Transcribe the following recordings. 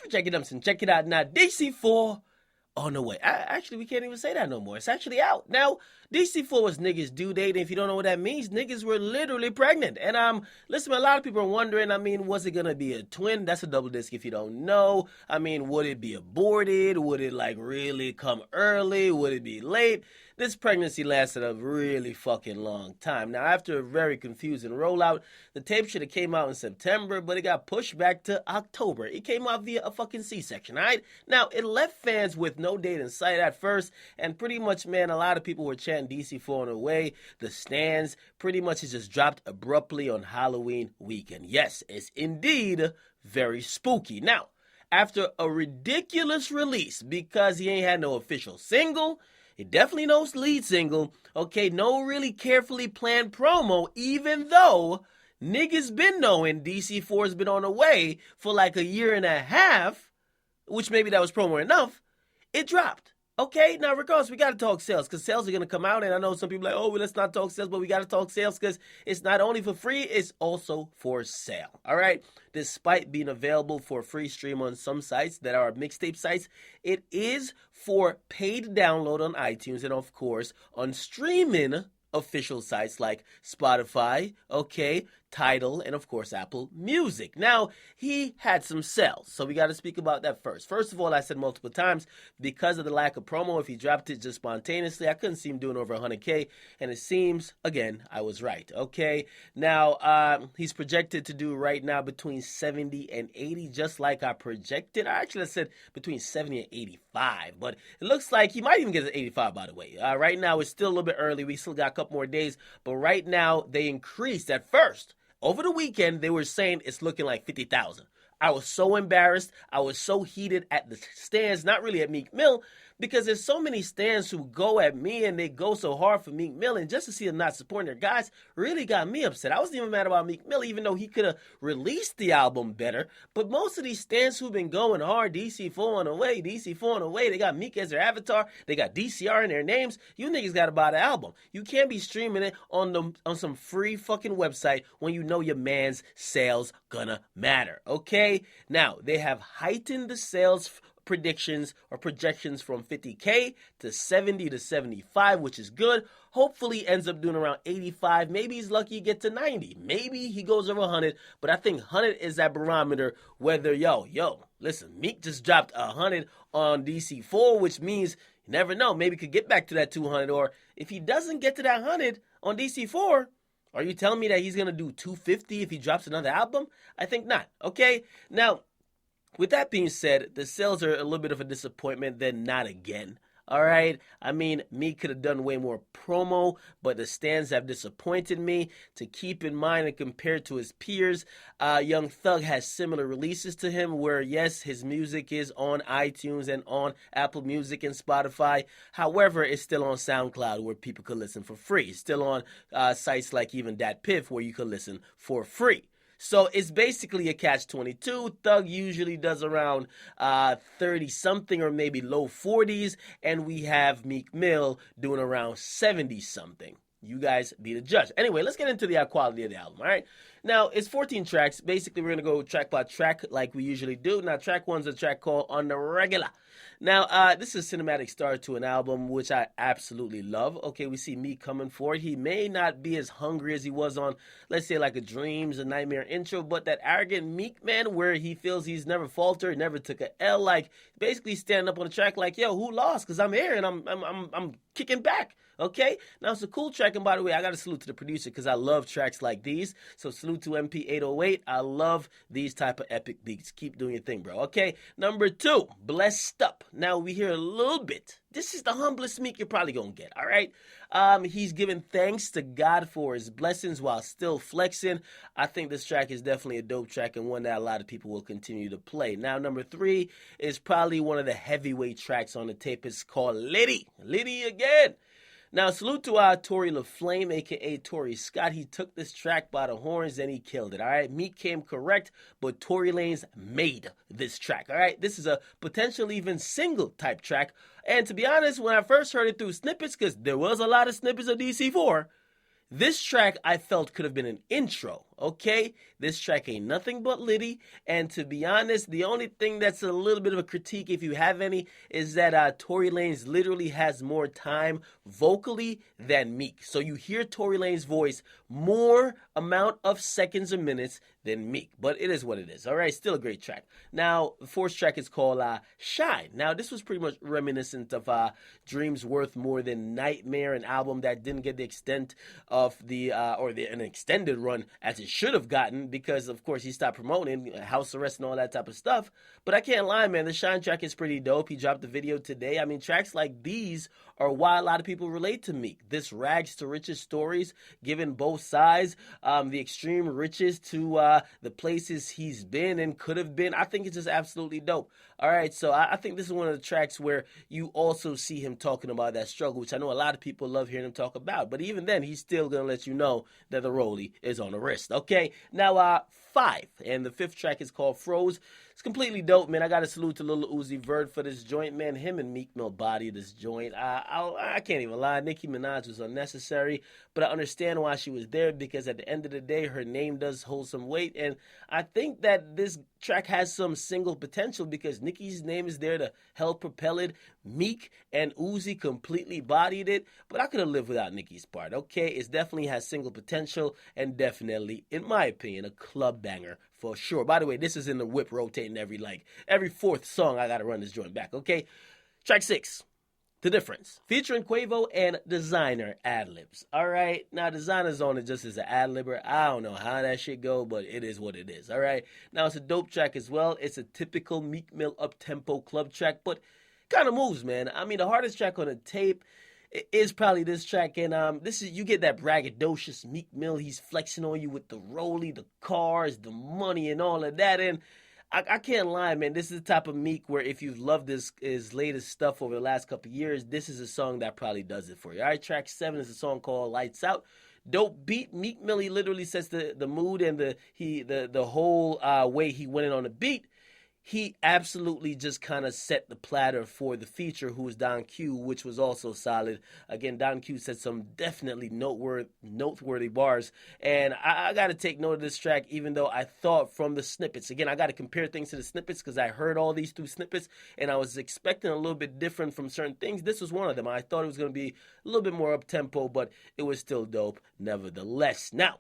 check it out now. DC4 on the way. Actually, we can't even say that no more. It's actually out. Now, DC4 was niggas' due date, and if you don't know what that means, niggas were literally pregnant. And listen, a lot of people are wondering, was it gonna be a twin? That's a double disc if you don't know. Would it be aborted? Would it really come early? Would it be late? This pregnancy lasted a really fucking long time. Now, after a very confusing rollout, the tape should have came out in September, but it got pushed back to October. It came out via a fucking C-section, all right? Now, it left fans with no date in sight at first, and pretty much, man, a lot of people were chanting DC4 on the way. The stands pretty much it just dropped abruptly on Halloween weekend. Yes, it's indeed very spooky. Now, after a ridiculous release, because he ain't had no official single, he definitely no lead single, okay, no really carefully planned promo, even though niggas been knowing DC4's been on the way for like a year and a half, which maybe that was promo enough, it dropped. Okay, now regardless, we got to talk sales because sales are going to come out. And I know some people are like, oh, well, let's not talk sales, but we got to talk sales because it's not only for free, it's also for sale. All right, despite being available for free stream on some sites that are mixtape sites, it is for paid download on iTunes and, of course, on streaming official sites like Spotify, okay, Tidal, and of course Apple Music. Now, he had some sales, so we got to speak about that first. First of all, I said multiple times, because of the lack of promo, if he dropped it just spontaneously, I couldn't see him doing over 100K, and it seems, again, I was right, okay? Now, he's projected to do right now between 70 and 80, just like I projected. I actually said between 70 and 85, but it looks like he might even get to 85, by the way. Right now, it's still a little bit early. We still got a couple more days, but right now, they increased at first. Over the weekend, they were saying it's looking like 50,000. I was so embarrassed. I was so heated at the stands, not really at Meek Mill, because there's so many stands who go at me and they go so hard for Meek Mill, and just to see them not supporting their guys really got me upset. I wasn't even mad about Meek Mill, even though he could have released the album better. But most of these stands who've been going hard, DC4 on the way, DC4 on the way, they got Meek as their avatar, they got DCR in their names. You niggas gotta buy the album. You can't be streaming it on some free fucking website when you know your man's sales gonna matter, okay? Now, they have heightened the sales predictions or projections from 50K to 70 to 75, which is good. Hopefully ends up doing around 85. Maybe he's lucky to get to 90. Maybe he goes over 100, but I think 100 is that barometer whether, listen, Meek just dropped 100 on DC4, which means you never know, maybe could get back to that 200, or if he doesn't get to that 100 on DC4, are you telling me that he's going to do 250 if he drops another album? I think not, okay? Now, with that being said, the sales are a little bit of a disappointment, then not again. All right? Meek could have done way more promo, but the stands have disappointed me. To keep in mind and compared to his peers, Young Thug has similar releases to him where, yes, his music is on iTunes and on Apple Music and Spotify. However, it's still on SoundCloud where people could listen for free. It's still on sites like even DatPiff where you could listen for free. So it's basically a catch-22. Thug usually does around 30-something or maybe low 40s, and we have Meek Mill doing around 70-something. You guys be the judge. Anyway, let's get into the quality of the album, all right? Now, it's 14 tracks. Basically, we're going to go track by track like we usually do. Now, track one's a track called On the Regular. Now, this is a cinematic start to an album, which I absolutely love. Okay, we see Meek coming forward. He may not be as hungry as he was on, let's say, like a Dreams, a Nightmare intro, but that arrogant Meek man where he feels he's never faltered, never took a L, like basically standing up on the track like, yo, who lost? Because I'm here and I'm kicking back. Okay, now it's a cool track, and by the way, I got to salute to the producer because I love tracks like these. So salute to MP808. I love these type of epic beats. Keep doing your thing, bro. Okay, number 2, Blessed Up. Now we hear a little bit. This is the humblest Meek you're probably gonna get. All right, he's giving thanks to God for his blessings while still flexing. I think this track is definitely a dope track and one that a lot of people will continue to play. Now, number 3 is probably one of the heavyweight tracks on the tape. It's called Liddy. Liddy again. Now, salute to Tory LaFlame, a.k.a. Tory Scott. He took this track by the horns and he killed it, all right? Meek came correct, but Tory Lanez made this track, all right? This is a potential even single type track. And to be honest, when I first heard it through snippets, because there was a lot of snippets of DC4, this track I felt could have been an intro, okay? This track ain't nothing but litty, and to be honest, the only thing that's a little bit of a critique, if you have any, is that Tory Lanez literally has more time vocally than Meek. So you hear Tory Lanez voice more amount of seconds or minutes than Meek, but it is what it is. All right, still a great track. Now, the fourth track is called Shine. Now, this was pretty much reminiscent of Dreams Worth More Than Nightmare, an album that didn't get the extent of an extended run as it should have gotten because, of course, he stopped promoting house arrest and all that type of stuff. But I can't lie, man, the Shine track is pretty dope. He dropped the video today. I mean, tracks like these are why a lot of people relate to Meek. This rags to riches stories, given both sides, the extreme riches to the places he's been and could have been. I think it's just absolutely dope. All right, so I think this is one of the tracks where you also see him talking about that struggle, which I know a lot of people love hearing him talk about. But even then, he's still going to let you know that the rollie is on the wrist. Okay, now 5, and the fifth track is called Froze. It's completely dope, man. I got to salute to Lil Uzi Vert for this joint, man. Him and Meek Mill bodied this joint. I can't even lie. Nicki Minaj was unnecessary, but I understand why she was there because at the end of the day, her name does hold some weight, and I think that this track has some single potential because Nicki's name is there to help propel it. Meek and Uzi completely bodied it, but I could have lived without Nicki's part, okay? It definitely has single potential and definitely, in my opinion, a club banger for sure. By the way, this is in the whip rotating every fourth song. I got to run this joint back, okay? Track 6. The Difference, featuring Quavo and Designer ad-libs. All right, now Designer's on it just as an ad-libber. I don't know how that shit go, but it is what it is. All right, now it's a dope track as well. It's a typical Meek Mill up-tempo club track, but kind of moves, man. I mean, the hardest track on the tape is probably this track, and this is you get that braggadocious Meek Mill. He's flexing on you with the rollie, the cars, the money, and all of that, and I can't lie, man. This is the type of Meek where if you've loved his latest stuff over the last couple of years, this is a song that probably does it for you. All right, track 7 is a song called Lights Out. Dope beat. Meek Mill, he literally sets the mood and the whole way he went in on the beat. He absolutely just kind of set the platter for the feature, who was Don Q, which was also solid. Again, Don Q said some definitely noteworthy bars. And I got to take note of this track, even though I thought from the snippets. Again, I got to compare things to the snippets because I heard all these through snippets, and I was expecting a little bit different from certain things. This was one of them. I thought it was going to be a little bit more up-tempo, but it was still dope nevertheless. Now,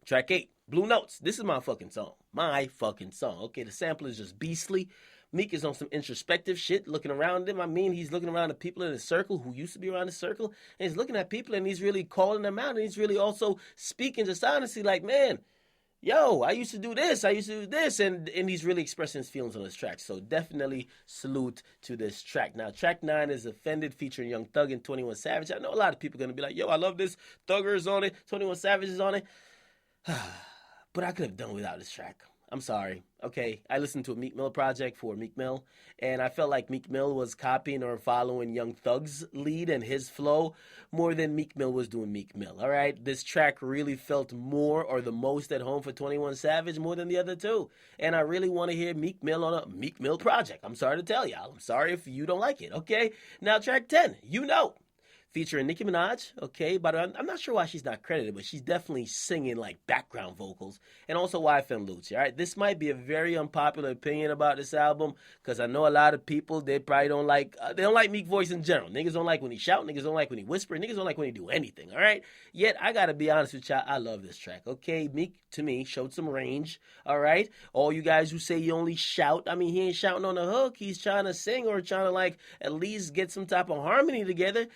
track 8. Blue Notes. This is my fucking song. Okay, the sample is just beastly. Meek is on some introspective shit, looking around him. I mean, he's looking around at people in his circle who used to be around his circle, and he's looking at people and he's really calling them out, and he's really also speaking just honestly like, man, yo, I used to do this, and he's really expressing his feelings on this track. So definitely salute to this track. Now, track 9 is Offended, featuring Young Thug and 21 Savage. I know a lot of people are going to be like, yo, I love this. Thugger is on it. 21 Savage is on it. But I could have done without this track. I'm sorry. Okay, I listened to a Meek Mill project for Meek Mill, and I felt like Meek Mill was copying or following Young Thug's lead and his flow more than Meek Mill was doing Meek Mill. All right, this track really felt more or the most at home for 21 Savage more than the other two, and I really want to hear Meek Mill on a Meek Mill project. I'm sorry to tell y'all. I'm sorry if you don't like it. Okay, now track 10, You Know, featuring Nicki Minaj, okay, but I'm not sure why she's not credited, but she's definitely singing like background vocals, and also YFN Lucci. All right, this might be a very unpopular opinion about this album because I know a lot of people, they probably don't like Meek voice in general. Niggas don't like when he shout, niggas don't like when he whisper, niggas don't like when he do anything. All right, yet I gotta be honest with y'all, I love this track. Okay, Meek to me showed some range. All right, all you guys who say you only shout, I mean, he ain't shouting on the hook. He's trying to sing or trying to like at least get some type of harmony together.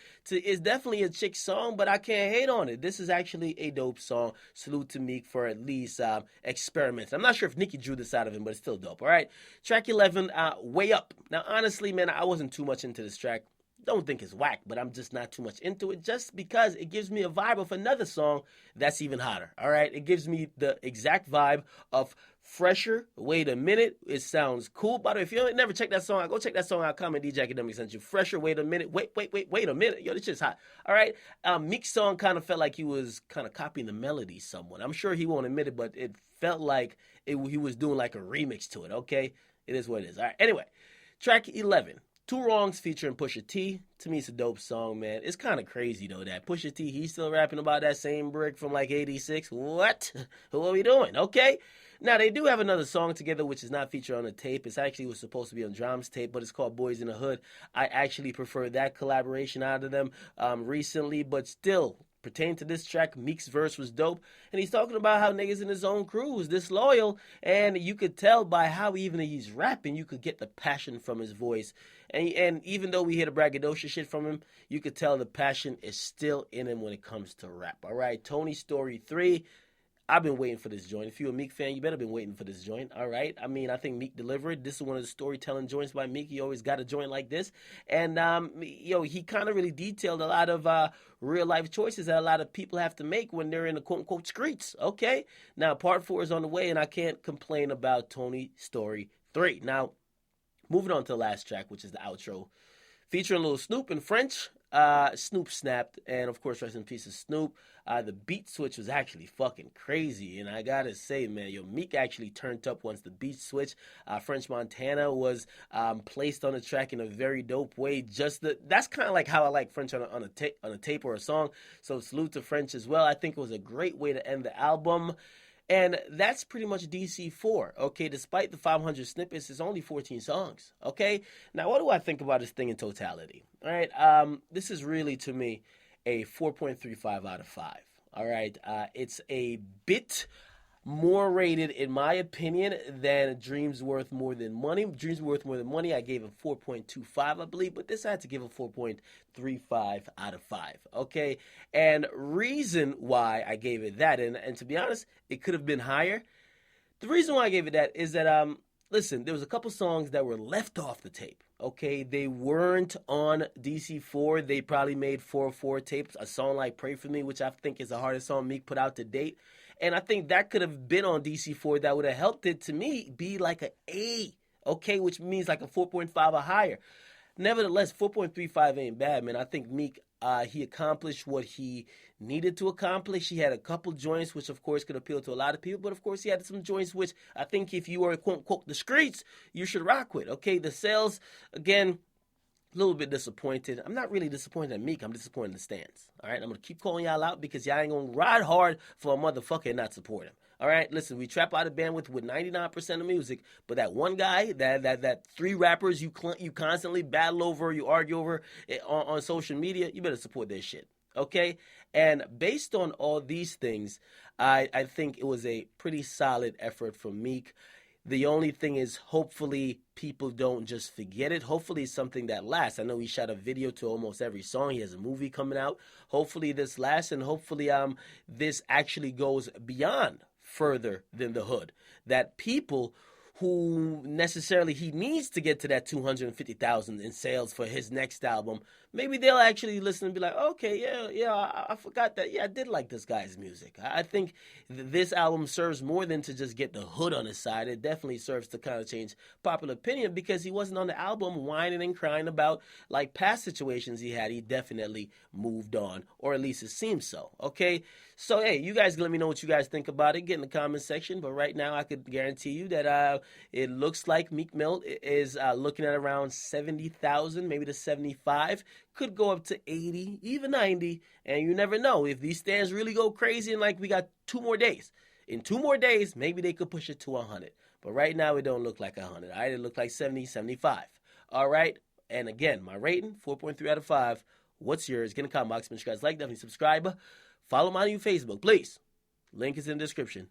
It's definitely a chick song, but I can't hate on it. This is actually a dope song. Salute to Meek for at least experiments. I'm not sure if Nicki drew this out of him, but it's still dope. All right, track 11, Way Up. Now, honestly, man, I wasn't too much into this track. Don't think it's whack, but I'm just not too much into it just because it gives me a vibe of another song that's even hotter. All right, it gives me the exact vibe of Fresher, Wait a Minute. It sounds cool. By the way, if you never check that song out, go check that song out. Comment DJ Akademiks sent you. Fresher, Wait a Minute. Wait a minute. Yo, this shit's hot. All right, Meek's song kind of felt like he was kind of copying the melody somewhat. I'm sure he won't admit it, but it felt like he was doing like a remix to it. Okay, it is what it is. All right, anyway, track 11. Two Wrongs featuring Pusha T. To me, it's a dope song, man. It's kind of crazy, though, that Pusha T, he's still rapping about that same brick from like 86. What? What are we doing? Okay. Now, they do have another song together, which is not featured on the tape. It's actually was supposed to be on Drum's tape, but it's called Boys in the Hood. I actually prefer that collaboration out of them recently, but still, pertaining to this track, Meek's verse was dope, and he's talking about how niggas in his own crew was disloyal, and you could tell by how even he's rapping, you could get the passion from his voice, and even though we hear the braggadocious shit from him, you could tell the passion is still in him when it comes to rap. All right, Tony Story 3. I've been waiting for this joint. If you're a Meek fan, you better been waiting for this joint. All right. I mean, I think Meek delivered. This is one of the storytelling joints by Meek. He always got a joint like this. And, he kind of really detailed a lot of real life choices that a lot of people have to make when they're in the quote unquote streets. Okay. Now, part 4 is on the way, and I can't complain about Tony Story 3. Now, moving on to the last track, which is the outro, featuring Lil Snoop in French. Snoop snapped, and of course, rest in peace to Snoop. The beat switch was actually fucking crazy, and I gotta say, man, Meek actually turned up once the beat switch. French Montana was placed on the track in a very dope way. That's kind of like how I like French on a tape or a song. So salute to French as well. I think it was a great way to end the album. And that's pretty much DC4, okay? Despite the 500 snippets, it's only 14 songs, okay? Now, what do I think about this thing in totality? All right, this is really, to me, a 4.35 out of 5, all right? It's a bit more rated, in my opinion, than Dreams Worth More Than Money. Dreams Worth More Than Money, I gave it 4.25, I believe, but this I had to give it 4.35 out of 5, okay? And reason why I gave it that, and to be honest, it could have been higher. The reason why I gave it that is that, listen, there was a couple songs that were left off the tape, okay? They weren't on DC4. They probably made 404 tapes, a song like Pray For Me, which I think is the hardest song Meek put out to date. And I think that could have been on DC4. That would have helped it, to me, be like an A, okay, which means like a 4.5 or higher. Nevertheless, 4.35 ain't bad, man. I think Meek, he accomplished what he needed to accomplish. He had a couple joints, which, of course, could appeal to a lot of people. But, of course, he had some joints which I think if you are, quote-unquote, the streets, you should rock with, okay? The sales, again, a little bit disappointed. I'm not really disappointed in Meek. I'm disappointed in the stands. All right? I'm going to keep calling y'all out because y'all ain't going to ride hard for a motherfucker and not support him. All right? Listen, we trap out of bandwidth with 99% of music, but that one guy, that 3 rappers you constantly battle over, you argue over on social media, you better support their shit. Okay? And based on all these things, I think it was a pretty solid effort from Meek. The only thing is, hopefully, people don't just forget it. Hopefully, it's something that lasts. I know he shot a video to almost every song. He has a movie coming out. Hopefully, this lasts, and hopefully, this actually goes beyond further than the hood. That people who necessarily he needs to get to that 250,000 in sales for his next album, maybe they'll actually listen and be like, okay, yeah, I forgot that. Yeah, I did like this guy's music. I think this album serves more than to just get the hood on his side. It definitely serves to kind of change popular opinion because he wasn't on the album whining and crying about like past situations he had. He definitely moved on, or at least it seems so, okay? So, hey, you guys let me know what you guys think about it. Get in the comment section. But right now, I could guarantee you that it looks like Meek Mill is looking at around 70,000, maybe to 75. Could go up to 80, even 90. And you never know. If these stands really go crazy and like we got 2 more days. In 2 more days, maybe they could push it to 100. But right now, it don't look like 100. All right, it look like 70, 75. All right. And again, my rating, 4.3 out of 5. What's yours? Get in the comment box. Make sure you guys like, definitely subscribe. Follow me on Facebook, please. Link is in the description.